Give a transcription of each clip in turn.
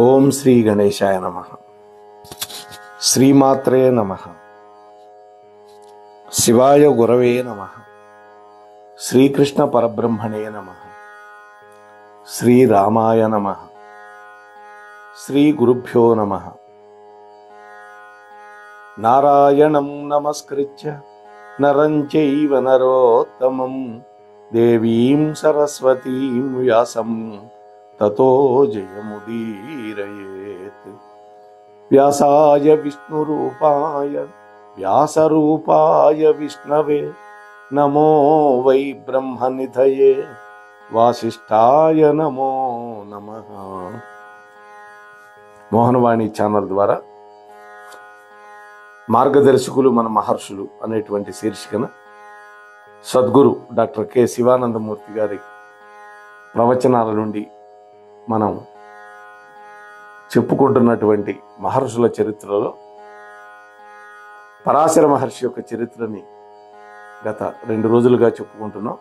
ఓం శ్రీ గణేశాయ నమః. శ్రీమాత్రే నమః. శివాయ గురవే నమః. శ్రీకృష్ణ పరబ్రహ్మణే నమః. శ్రీరామాయ నమః. శ్రీ గురుభ్యో నమః. నారాయణం నమస్కృత్య నరం చైవ నరోత్తమం దేవీం సరస్వతీం వ్యాసం తతో జయముదీరయేత్. వ్యాసాయ విష్ణురూపాయ వ్యాసరూపాయ విష్ణవే నమో వై బ్రహ్మనిధయే వాసిష్ఠాయ నమో నమః. మోహనవాణి ఛానల్ ద్వారా మార్గదర్శకులు మన మహర్షులు అనేటువంటి శీర్షికన సద్గురు డాక్టర్ కె శివానందమూర్తి గారి ప్రవచనాల నుండి మనం చెప్పుకుంటున్నటువంటి మహర్షుల చరిత్రలో పరాశర మహర్షి యొక్క చరిత్రని గత 2 రోజులుగా చెప్పుకుంటున్నాం.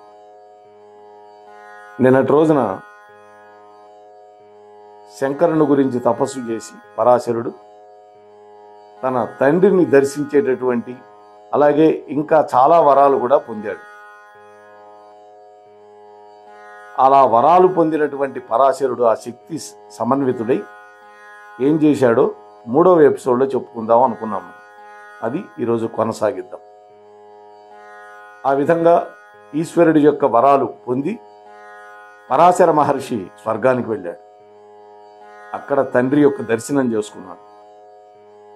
నిన్నటి రోజున శంకరుని గురించి తపస్సు చేసి పరాశరుడు తన తండ్రిని దర్శించేటటువంటి అలాగే ఇంకా చాలా వరాలు కూడా పొందాడు. అలా వరాలు పొందినటువంటి పరాశరుడు ఆ శక్తి సమన్వితుడై ఏం చేశాడో 3వ ఎపిసోడ్లో చెప్పుకుందాం అనుకున్నాము. అది ఈరోజు కొనసాగిద్దాం. ఆ విధంగా ఈశ్వరుడి యొక్క వరాలు పొంది పరాశర మహర్షి స్వర్గానికి వెళ్ళాడు. అక్కడ తండ్రి యొక్క దర్శనం చేసుకున్నాడు.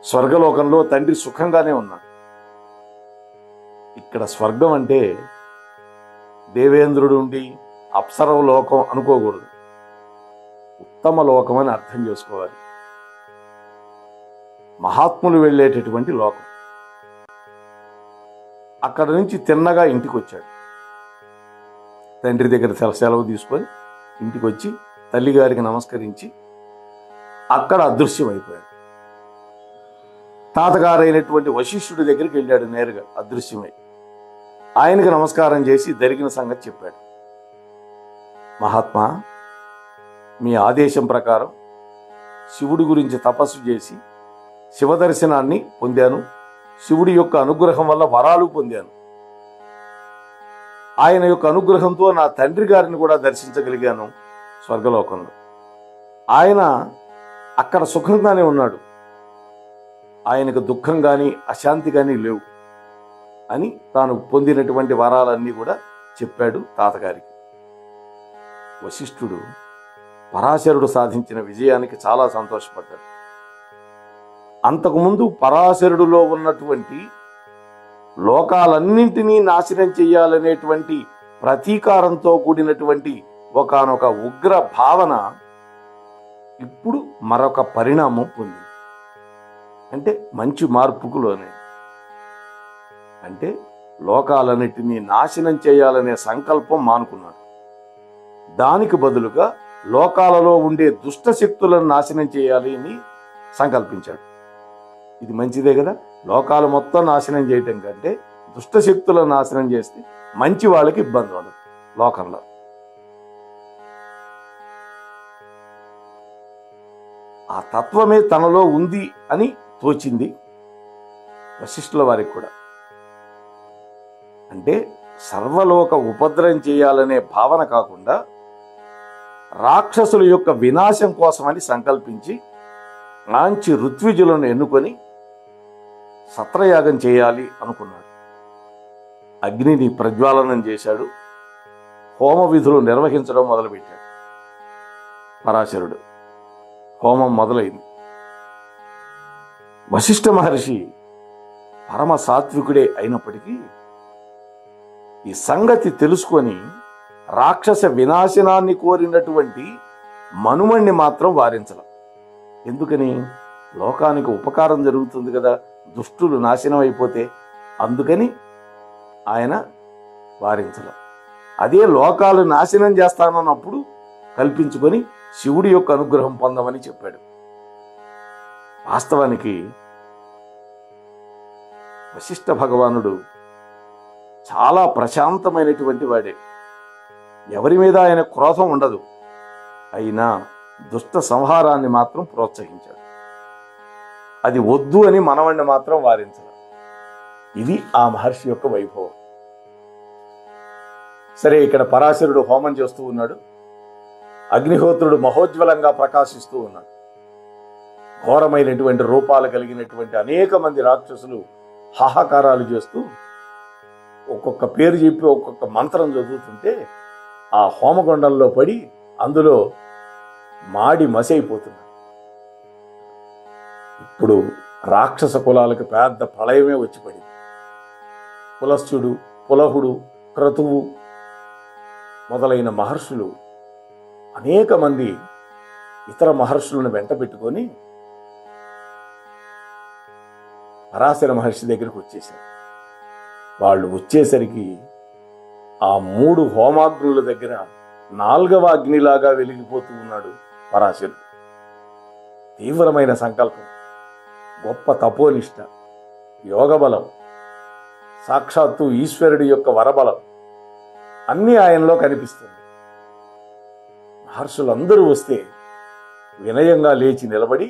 స్వర్గలోకంలో తండ్రి సుఖంగానే ఉన్నాడు. ఇక్కడ స్వర్గం అంటే దేవేంద్రుడు ఉండి అప్సరవ లోకం అనుకోకూడదు. ఉత్తమ లోకం అని అర్థం చేసుకోవాలి. మహాత్ములు వెళ్ళేటటువంటి లోకం. అక్కడ నుంచి తిన్నగా ఇంటికి వచ్చాడు. తండ్రి దగ్గర సెలవు తీసుకొని ఇంటికి వచ్చి తల్లిగారికి నమస్కరించి అక్కడ అదృశ్యమైపోయాడు. తాతగారైనటువంటి వశిష్ఠుడి దగ్గరికి వెళ్ళాడు. నేరుగా అదృశ్యమై ఆయనకు నమస్కారం చేసి జరిగిన సంగతి చెప్పాడు. మహాత్మా, మీ ఆదేశం ప్రకారం శివుడి గురించి తపస్సు చేసి శివదర్శనాన్ని పొందాను. శివుడి యొక్క అనుగ్రహం వల్ల వరాలు పొందాను. ఆయన యొక్క అనుగ్రహంతో నా తండ్రి గారిని కూడా దర్శించగలిగాను స్వర్గలోకంలో. ఆయన అక్కడ సుఖంగానే ఉన్నాడు. ఆయనకు దుఃఖం కానీ అశాంతి కానీ లేవు అని తాను పొందినటువంటి వరాలన్నీ కూడా చెప్పాడు తాతగారికి. వశిష్ఠుడు పరాశరుడు సాధించిన విజయానికి చాలా సంతోషపడ్డాడు. అంతకుముందు పరాశరుడిలో ఉన్నటువంటి లోకాలన్నింటినీ నాశనం చెయ్యాలనేటువంటి ప్రతీకారంతో కూడినటువంటి ఒకానొక ఉగ్ర భావన ఇప్పుడు మరొక పరిణామం పొందింది. అంటే మంచి మార్పుకు లోనే. అంటే లోకాలన్నిటినీ నాశనం చేయాలనే సంకల్పం మానుకున్నాడు. దానికి బదులుగా లోకాలలో ఉండే దుష్ట శక్తులను నాశనం చేయాలి అని సంకల్పించాడు. ఇది మంచిదే కదా. లోకాలు మొత్తం నాశనం చేయటం కంటే దుష్ట శక్తులను నాశనం చేస్తే మంచి వాళ్ళకి ఇబ్బంది ఉండదు లోకంలో. ఆ తత్వమే తనలో ఉంది అని తోచింది వశిష్ఠుల వారికి కూడా. అంటే సర్వలోక ఉపద్రవం చేయాలనే భావన కాకుండా రాక్షసుల యొక్క వినాశం కోసమని సంకల్పించి మంచి ఋత్విజులను ఎన్నుకొని సత్రయాగం చేయాలి అనుకున్నాడు. అగ్నిని ప్రజ్వాలనం చేశాడు. హోమ విధులు నిర్వహించడం మొదలుపెట్టాడు. పరాశరుడు హోమం మొదలైంది. వశిష్ఠ మహర్షి పరమ సాత్వికుడే అయినప్పటికీ ఈ సంగతి తెలుసుకొని రాక్షస వినాశనాన్ని కోరినటువంటి మనుమణ్ణి మాత్రం వారించల. ఎందుకని? లోకానికి ఉపకారం జరుగుతుంది కదా, దుష్టులు నాశనం అయిపోతే. అందుకని ఆయన వారించల. అదే లోకాలు నాశనం చేస్తానన్నప్పుడు కల్పించుకొని శివుడి యొక్క అనుగ్రహం పొందమని చెప్పాడు. వాస్తవానికి వశిష్ఠ భగవానుడు చాలా ప్రశాంతమైనటువంటి వాడే. ఎవరి మీద ఆయన క్రోధం ఉండదు. అయినా దుష్ట సంహారాన్ని మాత్రం ప్రోత్సహించాడు. అది వద్దు అని మనవణ్ణి మాత్రం వారించాడు. ఇది ఆ మహర్షి యొక్క వైభవం. సరే, ఇక్కడ పరాశరుడు హోమం చేస్తూ ఉన్నాడు. అగ్నిహోత్రుడు మహోజ్వలంగా ప్రకాశిస్తూ ఉన్నాడు. ఘోరమైనటువంటి రూపాలు కలిగినటువంటి అనేక మంది రాక్షసులు హాహాకారాలు చేస్తూ ఒక్కొక్క పేరు చెప్పి ఒక్కొక్క మంత్రం చదువుతుంటే ఆ హోమగుండంలో పడి అందులో మాడి మసైపోతున్నారు. ఇప్పుడు రాక్షస కులాలకు పెద్ద ప్రళయమే వచ్చి పడింది. పులస్త్యుడు, పులహుడు, క్రతువు మొదలైన మహర్షులు అనేక మంది ఇతర మహర్షులను వెంట పెట్టుకొని పరాశర మహర్షి దగ్గరికి వచ్చేశారు. వాళ్ళు వచ్చేసరికి ఆ 3 హోమాగ్నుల దగ్గర 4వ అగ్నిలాగా వెలిగిపోతూ ఉన్నాడు పరాశరుడు. తీవ్రమైన సంకల్పం, గొప్ప తపోనిష్ట, యోగబలం, సాక్షాత్తు ఈశ్వరుడి యొక్క వరబలం అన్నీ ఆయనలో కనిపిస్తుంది. మహర్షులందరూ వస్తే వినయంగా లేచి నిలబడి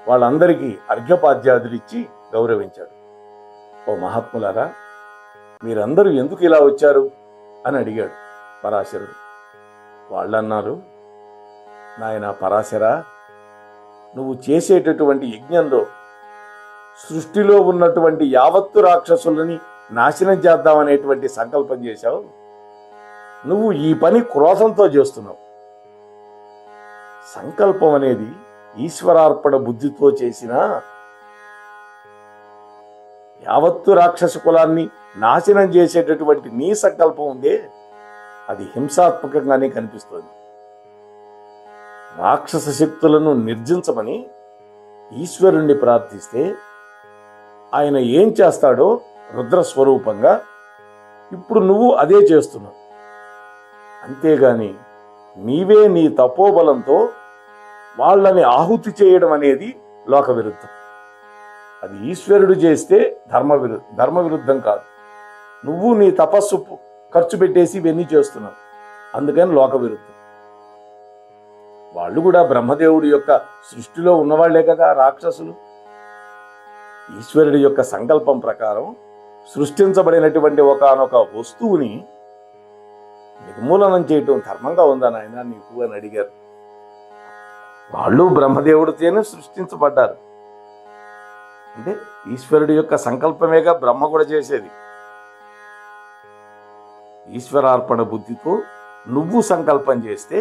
వాళ్ళందరికీ అర్ఘ్యపాద్యాదులిచ్చి గౌరవించాడు. ఓ మహాత్ములారా, మీరందరూ ఎందుకు ఇలా వచ్చారు అని అడిగాడు పరాశరుడు. వాళ్ళన్నారు, నాయన పరాశరా, నువ్వు చేసేటటువంటి యజ్ఞంలో సృష్టిలో ఉన్నటువంటి యావత్తు రాక్షసులని నాశనం చేద్దామనేటువంటి సంకల్పం చేశావు. నువ్వు ఈ పని క్రోధంతో చేస్తున్నావు. సంకల్పం అనేది ఈశ్వరార్పణ బుద్ధితో చేసిన యావత్తు రాక్షస కులాన్ని నాశనం చేసేటటువంటి నీ సంకల్పం ఉందే, అది హింసాత్మకంగానే కనిపిస్తోంది. రాక్షస శక్తులను నిర్జించమని ఈశ్వరుణ్ణి ప్రార్థిస్తే ఆయన ఏం చేస్తాడో రుద్రస్వరూపంగా ఇప్పుడు నువ్వు అదే చేస్తున్నావు. అంతేగాని నీవే నీ తపోబలంతో వాళ్ళని ఆహుతి చేయడం అనేది లోక విరుద్ధం. అది ఈశ్వరుడు చేస్తే ధర్మ విరుద్ధం కాదు. నువ్వు నీ తపస్సు ఖర్చు పెట్టేసి ఇవన్నీ చేస్తున్నావు, అందుకని లోక విరుద్ధం. వాళ్ళు కూడా బ్రహ్మదేవుడి యొక్క సృష్టిలో ఉన్నవాళ్లే కదా రాక్షసులు. ఈశ్వరుడి యొక్క సంకల్పం ప్రకారం సృష్టించబడినటువంటి ఒకానొక వస్తువుని నిర్మూలనం చేయటం ధర్మంగా ఉందా నాయన నీకు అని అడిగారు. వాళ్ళు బ్రహ్మదేవుడితోనే సృష్టించబడ్డారు. అంటే ఈశ్వరుడి యొక్క సంకల్పమేగా బ్రహ్మ కూడా చేసేది. ఈశ్వరార్పణ బుద్ధితో నువ్వు సంకల్పం చేస్తే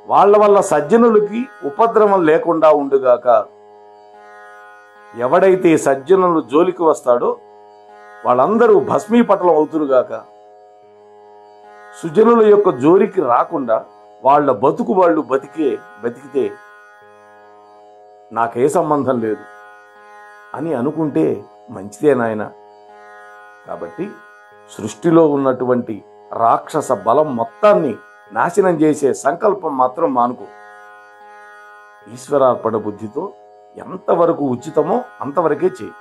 వాళ్ళ వల్ల సజ్జనులకి ఉపద్రవం లేకుండా ఉండుగాక. ఎవడైతే సజ్జనులు జోలికి వస్తాడో వాళ్ళందరూ భస్మీపటలం అవుతురుగాక. సుజనుల యొక్క జోలికి రాకుండా వాళ్ళ బతుకు వాళ్ళు బతికితే నాకే సంబంధం లేదు అని అనుకుంటే మంచిదే నాయన. కాబట్టి సృష్టిలో ఉన్నటువంటి రాక్షస బలం మొత్తాన్ని నాశనం చేసే సంకల్పం మాత్రం మానుకో. ఈశ్వరార్పణ బుద్ధితో ఎంతవరకు ఉచితమో అంతవరకే చేయి.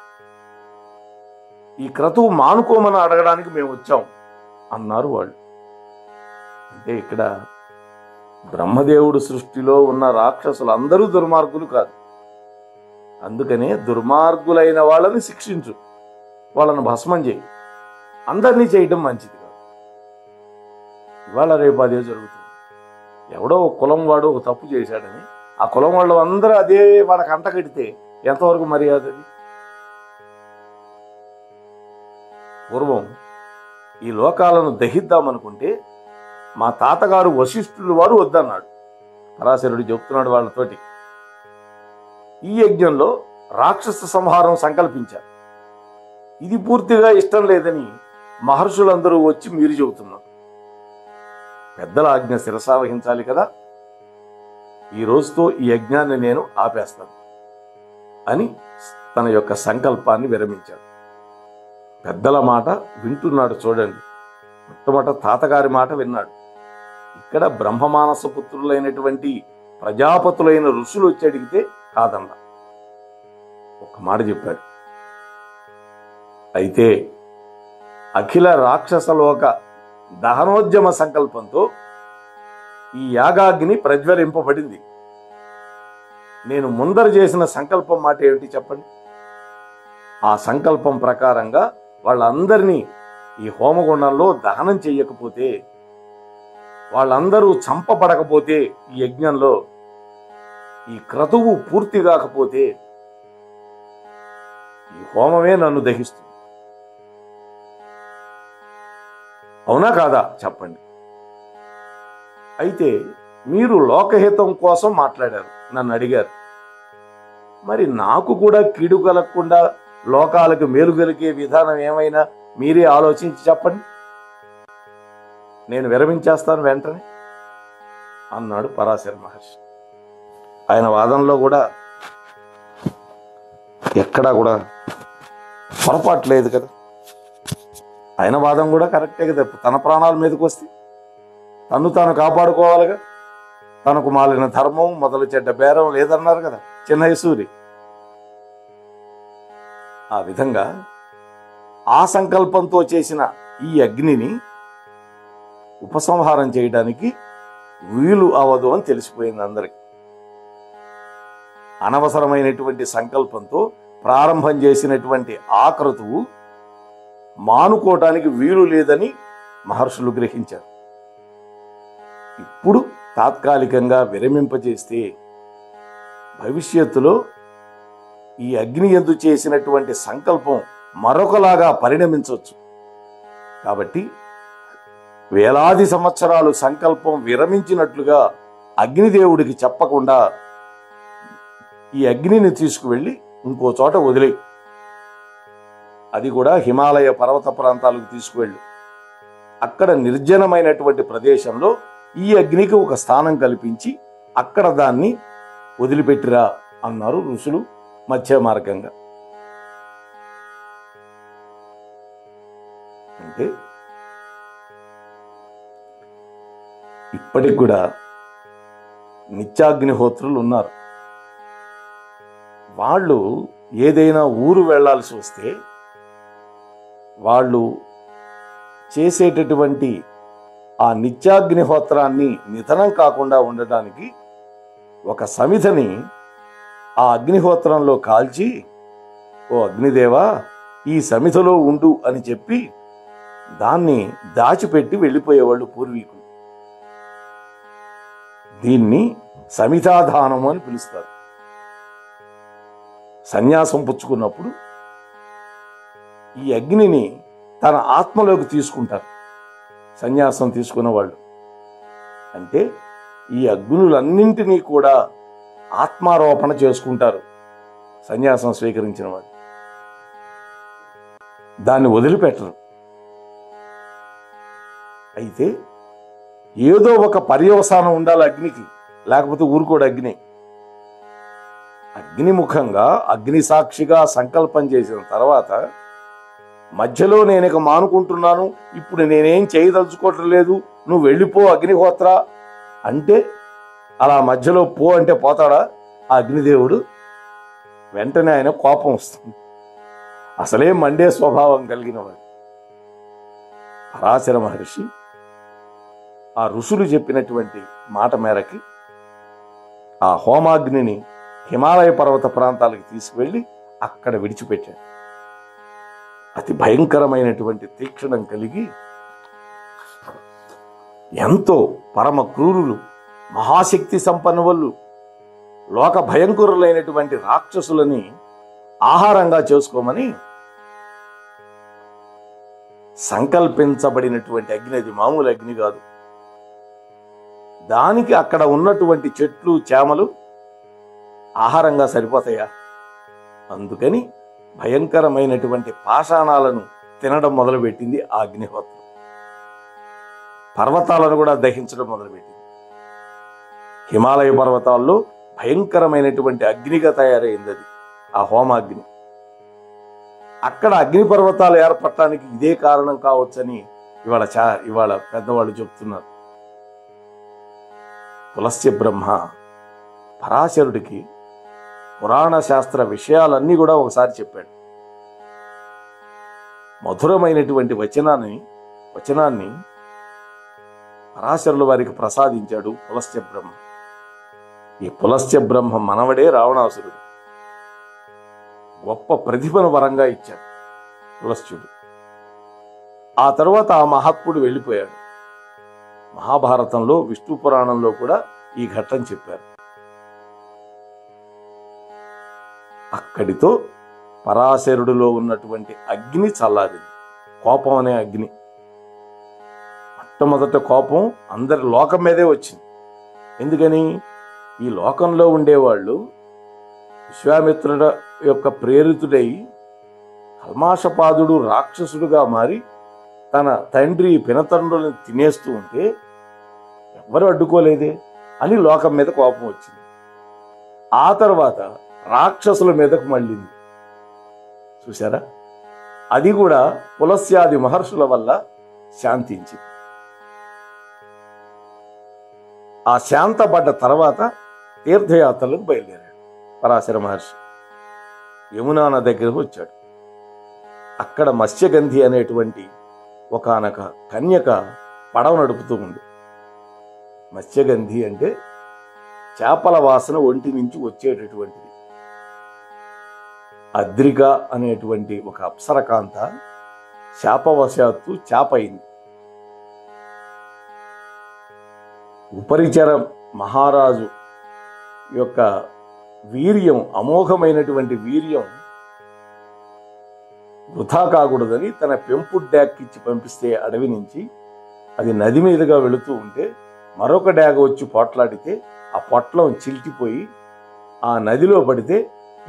ఈ క్రతువు మానుకోమని అడగడానికి మేము వచ్చాం అన్నారు వాళ్ళు. అంటే ఇక్కడ బ్రహ్మదేవుడు సృష్టిలో ఉన్న రాక్షసులందరూ దుర్మార్గులు కాదు. అందుకనే దుర్మార్గులైన వాళ్ళని శిక్షించు, వాళ్ళను భస్మం చేయి. అందరినీ చేయటం మంచిది కాదు. ఇవాళ రేపు అదే జరుగుతుంది. ఎవడో ఒక కులం వాడు ఒక తప్పు చేశాడని ఆ కులం వాళ్ళు అందరూ అదే వాడికి అంట కడితే ఎంతవరకు మర్యాద అది? పూర్వం ఈ లోకాలను దహిద్దామనుకుంటే మా తాతగారు వశిష్ఠులు వారు వద్దన్నాడు. పరాశరుడు చెప్తున్నాడు వాళ్ళతోటి. ఈ యజ్ఞంలో రాక్షస సంహారం సంకల్పించారు. ఇది పూర్తిగా ఇష్టం లేదని మహర్షులందరూ వచ్చి మీరు చెబుతున్నారు. పెద్దల ఆజ్ఞ శిరసావహించాలి కదా. ఈ రోజుతో ఈ యజ్ఞాన్ని నేను ఆపేస్తాను అని తన యొక్క సంకల్పాన్ని విరమించాడు. పెద్దల మాట వింటున్నాడు. చూడండి, మొట్టమొదట తాతగారి మాట విన్నాడు. ఇక్కడ బ్రహ్మమానస పుత్రులైనటువంటి ప్రజాపతులైన ఋషులు వచ్చి అడిగితే కాదన్న ఒక మాట చెప్పాడు. అయితే అఖిల రాక్షసలోక దహనోద్యమ సంకల్పంతో ఈ యాగాగ్ని ప్రజ్వలింపబడింది. నేను ముందర చేసిన సంకల్పం మాట ఏమిటి చెప్పండి? ఆ సంకల్పం ప్రకారంగా వాళ్ళందరినీ ఈ హోమగుండంలో దహనం చెయ్యకపోతే, వాళ్ళందరూ చంపబడకపోతే, ఈ యజ్ఞంలో ఈ క్రతువు పూర్తి కాకపోతే ఈ హోమమే నన్ను దహిస్తుంది. అవునా కాదా చెప్పండి? అయితే మీరు లోకహితం కోసం మాట్లాడారు, నన్ను అడిగారు. మరి నాకు కూడా కీడు కలగకుండా లోకాలకు మేలు కలిగే విధానం ఏమైనా మీరే ఆలోచించి చెప్పండి, నేను విరమించేస్తాను వెంటనే అన్నాడు పరాశర మహర్షి. ఆయన వాదనలో కూడా ఎక్కడా కూడా పొరపాటు లేదు కదా. ఆయన వాదం కూడా కరెక్టే కదా. తన ప్రాణాల మీదకి వస్తే తను తాను కాపాడుకోవాలిగా. తనకు మాలిన ధర్మం మొదలు చెడ్డ బేరం లేదన్నారు కదా చిన్నయసూరి. ఆ విధంగా ఆ సంకల్పంతో చేసిన ఈ అగ్నిని ఉపసంహారం చేయడానికి వీలు అవదు అని తెలిసిపోయింది అందరికి. అనవసరమైనటువంటి సంకల్పంతో ప్రారంభం చేసినటువంటి ఆ క్రతువు మానుకోవటానికి వీలు లేదని మహర్షులు గ్రహించారు. ఇప్పుడు తాత్కాలికంగా విరమింపజేస్తే భవిష్యత్తులో ఈ అగ్ని యందు చేసినటువంటి సంకల్పం మరొకలాగా పరిణమించవచ్చు. కాబట్టి వేలాది సంవత్సరాలు సంకల్పం విరమించినట్లుగా అగ్నిదేవుడికి చెప్పకుండా ఈ అగ్నిని తీసుకువెళ్ళి ఇంకో చోట వదిలే, అది కూడా హిమాలయ పర్వత ప్రాంతాలకు తీసుకువెళ్ళు. అక్కడ నిర్జనమైనటువంటి ప్రదేశంలో ఈ అగ్నికి ఒక స్థానం కల్పించి అక్కడ దాన్ని వదిలిపెట్టిరా అన్నారు ఋషులు మధ్య మార్గంగా. అంటే ఇప్పటికి కూడా నిత్యాగ్నిహోత్రులు ఉన్నారు. వాళ్ళు ఏదైనా ఊరు వెళ్లాల్సి వస్తే వాళ్ళు చేసేటటువంటి ఆ నిత్యాగ్నిహోత్రాన్ని నిధనం కాకుండా ఉండటానికి ఒక సమిధని ఆ అగ్నిహోత్రంలో కాల్చి, ఓ అగ్నిదేవా ఈ సమిధలో ఉండు అని చెప్పి దాన్ని దాచిపెట్టి వెళ్ళిపోయేవాళ్ళు పూర్వీకులు. దీన్ని సమిధాదానము అని పిలుస్తారు. సన్యాసం పుచ్చుకున్నప్పుడు ఈ అగ్నిని తన ఆత్మలోకి తీసుకుంటారు సన్యాసం తీసుకున్న వాళ్ళు. అంటే ఈ అగ్నులన్నింటినీ కూడా ఆత్మారోపణ చేసుకుంటారు సన్యాసం స్వీకరించిన వాళ్ళు. దాన్ని వదిలిపెట్టరు. అయితే ఏదో ఒక పర్యవసానం ఉండాలి అగ్నికి, లేకపోతే ఊరుకోడు అగ్ని. అగ్నిముఖంగా అగ్ని సాక్షిగా సంకల్పం చేసిన తర్వాత మధ్యలో నేను ఇక మానుకుంటున్నాను, ఇప్పుడు నేనేం చేయదలుచుకోవటం లేదు, నువ్వు వెళ్ళిపో అగ్నిహోత్ర అంటే అలా మధ్యలో పో అంటే పోతాడా ఆ అగ్నిదేవుడు? వెంటనే ఆయన కోపం వస్తుంది. అసలే మండే స్వభావం కలిగిన వాడు. పరాశర మహర్షి ఆ ఋషులు చెప్పినటువంటి మాట మేరకి ఆ హోమాగ్నిని హిమాలయ పర్వత ప్రాంతాలకు తీసుకువెళ్ళి అక్కడ విడిచిపెట్టాడు. అతి భయంకరమైనటువంటి తీక్షణం కలిగి ఎంతో పరమ క్రూరులు, మహాశక్తి సంపన్నులు, లోక భయంకరులైనటువంటి రాక్షసులని ఆహారంగా చేసుకోమని సంకల్పించబడినటువంటి అగ్ని. అది మామూలు అగ్ని కాదు. దానికి అక్కడ ఉన్నటువంటి చెట్లు చేమలు ఆహారంగా సరిపోతాయా? అందుకని భయంకరమైనటువంటి పాషాణాలను తినడం మొదలుపెట్టింది ఆ అగ్నిహోత్రం. పర్వతాలను కూడా దహించడం మొదలుపెట్టింది. హిమాలయ పర్వతాల్లో భయంకరమైనటువంటి అగ్నిగా తయారైంది అది, ఆ హోమాగ్ని. అక్కడ అగ్ని పర్వతాలు ఏర్పడటానికి ఇదే కారణం కావచ్చని ఇవాళ పెద్దవాళ్ళు చెప్తున్నారు. పులస్య బ్రహ్మ పరాశరుడికి పురాణ శాస్త్ర విషయాలన్నీ కూడా ఒకసారి చెప్పాడు. మధురమైనటువంటి వచనాన్ని పరాశరుల వారికి ప్రసాదించాడు పులస్త్య బ్రహ్మ. ఈ పులస్త్య బ్రహ్మ మనవడే రావణాసురుడు. గొప్ప ప్రతిభను వరంగా ఇచ్చాడు పులస్త్యుడు. ఆ తర్వాత ఆ మహాత్ముడు వెళ్ళిపోయాడు. మహాభారతంలో విష్ణు పురాణంలో కూడా ఈ ఘట్టం చెప్పారు. అక్కడితో పరాశరుడిలో ఉన్నటువంటి అగ్ని చల్లారింది. కోపం అనే అగ్ని. మొట్టమొదట కోపం అందరి లోకం మీదే వచ్చింది. ఎందుకని? ఈ లోకంలో ఉండేవాళ్ళు విశ్వామిత్రుడు యొక్క ప్రేరితుడై కల్మాషపాదుడు రాక్షసుడుగా మారి తన తండ్రి పినతండ్రులను తినేస్తూ ఉంటే ఎవరు అడ్డుకోలేదే అని లోకం మీద కోపం వచ్చింది. ఆ తర్వాత రాక్షసుల మీదకు మళ్ళింది. చూసారా? అది కూడా పులస్యాది మహర్షుల వల్ల శాంతించింది. ఆ శాంతపడ్డ తర్వాత తీర్థయాత్రలకు బయలుదేరాడు పరాశర మహర్షి. యమునా నది దగ్గరకు వచ్చాడు. అక్కడ మత్స్యగంధి అనేటువంటి ఒకానొక కన్యక పడవ నడుపుతూ ఉంది. మత్స్యగంధి అంటే చేపల వాసన ఒంటి నుంచి వచ్చేటటువంటిది. అద్రిక అనేటువంటి ఒక అప్సరకాంత శాపవశాత్తు చేప అయింది. ఉపరిచర మహారాజు యొక్క వీర్యం, అమోఘమైనటువంటి వీర్యం వృధా కాకూడదని తన పెంపుడు డ్యాక్కిచ్చి పంపిస్తే అడవి నుంచి అది నది మీదుగా వెళుతూ ఉంటే మరొక డ్యాగ వచ్చి పొట్లాడితే ఆ పొట్లం చిల్టిపోయి ఆ నదిలో పడితే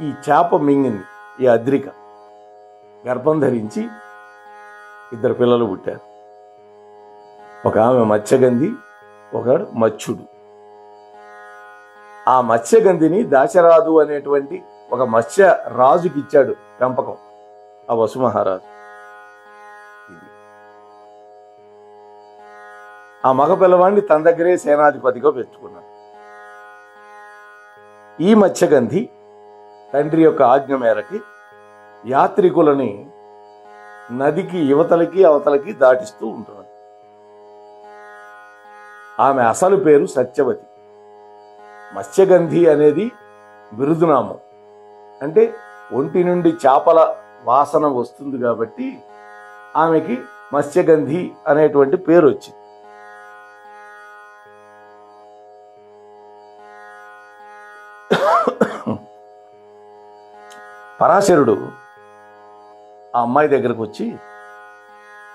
ఈ చేప మింగింది. ఈ అద్రిక గర్భం ధరించి 2 పిల్లలు పుట్టారు. ఒక ఆమె మత్స్యగంధి, ఒకడు మత్స్యుడు. ఆ మత్స్యగంధిని దాశరాజు అనేటువంటి ఒక మత్స్య రాజుకి ఇచ్చాడు పెంపకం ఆ వసు మహారాజు. ఆ మగ పిల్లవాడిని తన దగ్గరే సేనాధిపతిగా పెట్టుకున్నాడు. ఈ మత్స్యగంధి తండ్రి యొక్క ఆజ్ఞ మేరకి యాత్రికులని నదికి యువతలకి అవతలకి దాటిస్తూ ఉంటున్నాడు. ఆమె అసలు పేరు సత్యవతి. మత్స్యగంధి అనేది బిరుదునామం. అంటే ఒంటి నుండి చేపల వాసన వస్తుంది కాబట్టి ఆమెకి మత్స్యగంధి అనేటువంటి పేరు వచ్చింది. పరాశరుడు ఆ అమ్మాయి దగ్గరకు వచ్చి,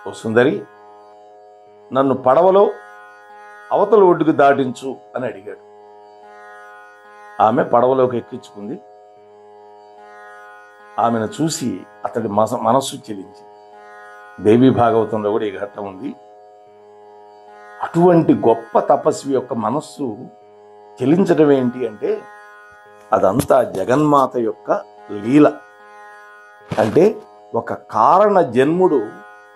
ఓ సుందరి, నన్ను పడవలో అవతల ఒడ్డుకు దాటించు అని అడిగాడు. ఆమె పడవలోకి ఎక్కించుకుంది. ఆమెను చూసి అతడి మనస్సు చెలించి, దేవీ భాగవతంలో కూడా ఈ ఘట్టం ఉంది. అటువంటి గొప్ప తపస్వి యొక్క మనస్సు చెలించడం ఏంటి అంటే అదంతా జగన్మాత యొక్క లీల. అంటే ఒక కారణ జన్ముడు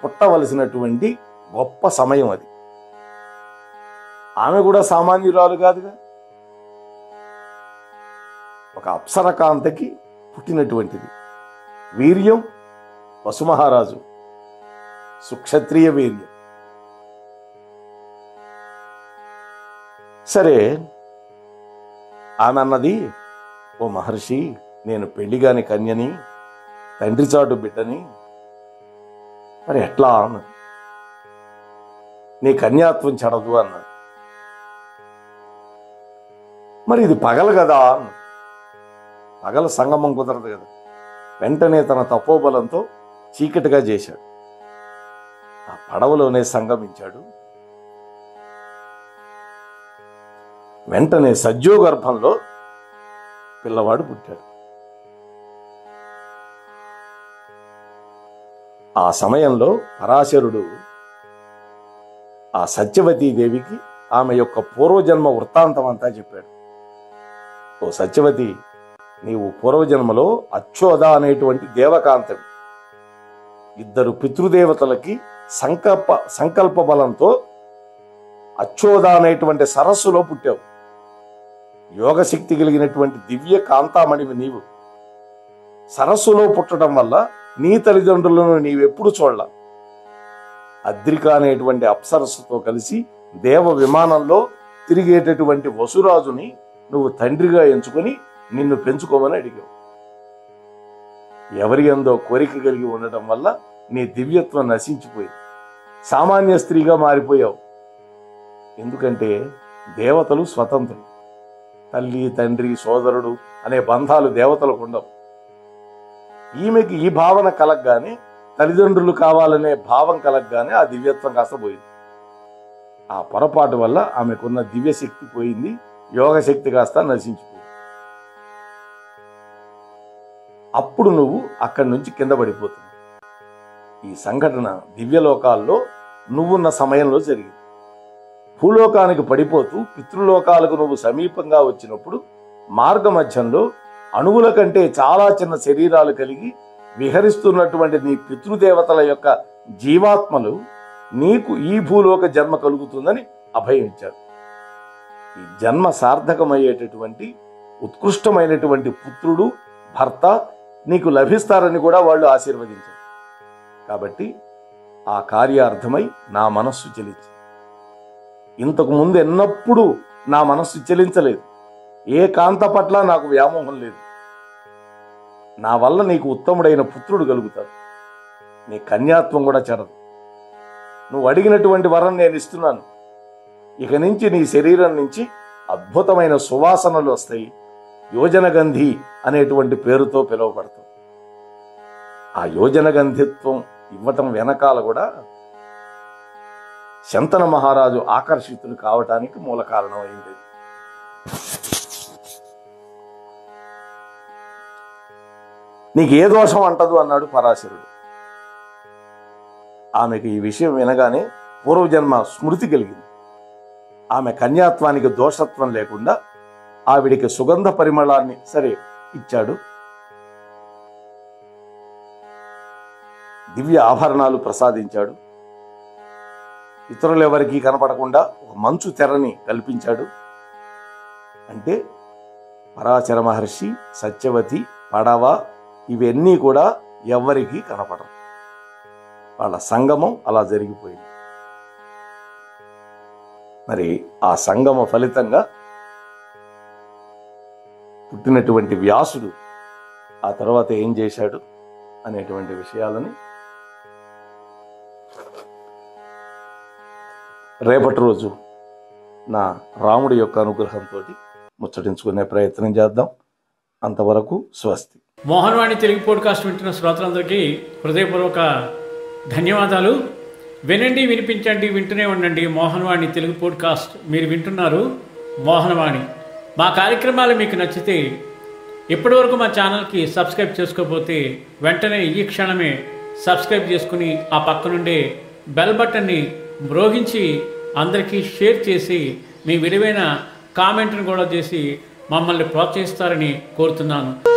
పుట్టవలసినటువంటి గొప్ప సమయం అది. ఆమె కూడా సామాన్యురాలు కాదుగా. ఒక అప్సరకాంతకి పుట్టినటువంటిది. వీర్యం వసుమహారాజు, సుక్షత్రియ వీర్యం. సరే, ఆమె అన్నది, ఓ మహర్షి, నేను పెళ్లిగాని కన్యని, తండ్రి చాటు బిడ్డని, మరి ఎట్లా అన్న, నీ కన్యాత్వం చెడదు అన్నాడు. మరి ఇది పగలు కదా అన్న. పగల సంగమం కుదరదు కదా. వెంటనే తన తపోబలంతో చీకటిగా చేశాడు. ఆ పడవలోనే సంగమించాడు. వెంటనే సజ్జోగర్భంలో పిల్లవాడు పుట్టాడు. ఆ సమయంలో పరాశరుడు ఆ సత్యవతీదేవికి ఆమె యొక్క పూర్వజన్మ వృత్తాంతం అంతా చెప్పాడు. ఓ సత్యవతి, నీవు పూర్వజన్మలో అచ్చోద అనేటువంటి దేవకాంతవి. 2 పితృదేవతలకి సంకల్ప బలంతో అచ్చోద అనేటువంటి సరస్సులో పుట్టావు. యోగశక్తి కలిగినటువంటి దివ్య కాంతామణివి నీవు. సరస్సులో పుట్టడం వల్ల నీ తల్లిదండ్రులను నీవెప్పుడు చూడాల. అద్రిక అనేటువంటి అప్సరస్సుతో కలిసి దేవ విమానంలో తిరిగేటటువంటి వసురాజుని నువ్వు తండ్రిగా ఎంచుకొని నిన్ను పెంచుకోమని అడిగావు. ఎవరి అందో కోరిక కలిగి ఉండటం వల్ల నీ దివ్యత్వం నశించిపోయింది. సామాన్య స్త్రీగా మారిపోయావు. ఎందుకంటే దేవతలు స్వతంత్రులు. తల్లి, తండ్రి, సోదరుడు అనే బంధాలు దేవతలకు ఉండవు. ఈమెకి ఈ భావన కలగగానే, తల్లిదండ్రులు కావాలనే భావం కలగగానే ఆ దివ్యత్వం కాస్త పోయింది. ఆ పొరపాటు వల్ల ఆమెకున్న దివ్యశక్తి పోయింది, యోగశక్తి కాస్త నశించిపోయింది. అప్పుడు నువ్వు అక్కడి నుంచి కింద పడిపోతుంది. ఈ సంఘటన దివ్యలోకాల్లో నువ్వున్న సమయంలో జరిగింది. భూలోకానికి పడిపోతూ పితృలోకాలకు నువ్వు సమీపంగా వచ్చినప్పుడు మార్గ మధ్యంలో అణువుల కంటే చాలా చిన్న శరీరాలు కలిగి విహరిస్తున్నటువంటి నీ పితృదేవతల యొక్క జీవాత్మలు నీకు ఈ భూలోక జన్మ కలుగుతుందని అభయం ఇచ్చారు. ఈ జన్మ సార్థకమయ్యేటటువంటి ఉత్కృష్టమైనటువంటి పుత్రుడు, భర్త నీకు లభిస్తారని కూడా వాళ్ళు ఆశీర్వదించారు. కాబట్టి ఆ కార్యార్థమై నా మనస్సు చెలించింది. ఇంతకు ముందు ఎన్నప్పుడు నా మనస్సు చెలించలేదు. ఏ కాంత పట్ల నాకు వ్యామోహం లేదు. నా వల్ల నీకు ఉత్తముడైన పుత్రుడు కలుగుతాడు. నీ కన్యాత్వం కూడా చెరదు. నువ్వు అడిగినటువంటి వరం నేను ఇస్తున్నాను. ఇక నుంచి నీ శరీరం నుంచి అద్భుతమైన సువాసనలు వస్తాయి. యోజనగంధి అనేటువంటి పేరుతో పిలువబడతాం. ఆ యోజనగంధిత్వం ఇవ్వటం వెనకాల కూడా శంతన మహారాజు ఆకర్షితులు కావటానికి మూల కారణం అయింది. నీకు ఏ దోషం అంటదు అన్నాడు పరాశరుడు. ఆమెకు ఈ విషయం వినగానే పూర్వజన్మ స్మృతి కలిగింది. ఆమె కన్యాత్వానికి దోషత్వం లేకుండా ఆవిడికి సుగంధ పరిమళాన్ని సరే ఇచ్చాడు. దివ్య ఆభరణాలు ప్రసాదించాడు. ఇతరులెవరికీ కనపడకుండా ఒక మంచు తెరని కల్పించాడు. అంటే పరాశర మహర్షి, సత్యవతి, పడవ ఇవన్నీ కూడా ఎవ్వరికీ కనపడరు. వాళ్ళ సంగమం అలా జరిగిపోయింది. మరి ఆ సంగమ ఫలితంగా పుట్టినటువంటి వ్యాసుడు ఆ తర్వాత ఏం చేశాడు అనేటువంటి విషయాలని రేపటి రోజు నా రాముడి యొక్క అనుగ్రహంతో ముచ్చటించుకునే ప్రయత్నం చేద్దాం. అంతవరకు స్వస్తి. మోహన్వాణి తెలుగు పోడ్కాస్ట్ వింటున్న శ్రోతలందరికీ హృదయపూర్వక ధన్యవాదాలు. వినండి, వినిపించండి, వింటూనే ఉండండి మోహన్వాణి తెలుగు పోడ్కాస్ట్. మీరు వింటున్నారు మోహన్వాణి. మా కార్యక్రమాలు మీకు నచ్చితే ఇప్పటివరకు మా ఛానల్కి సబ్స్క్రైబ్ చేసుకోకపోతే వెంటనే ఈ క్షణమే సబ్స్క్రైబ్ చేసుకుని ఆ పక్కనుండే బెల్ బటన్ని మ్రోగించి అందరికీ షేర్ చేసి మీ విలువైన కామెంట్ను కూడా చేసి మమ్మల్ని ప్రోత్సహిస్తారని కోరుతున్నాను.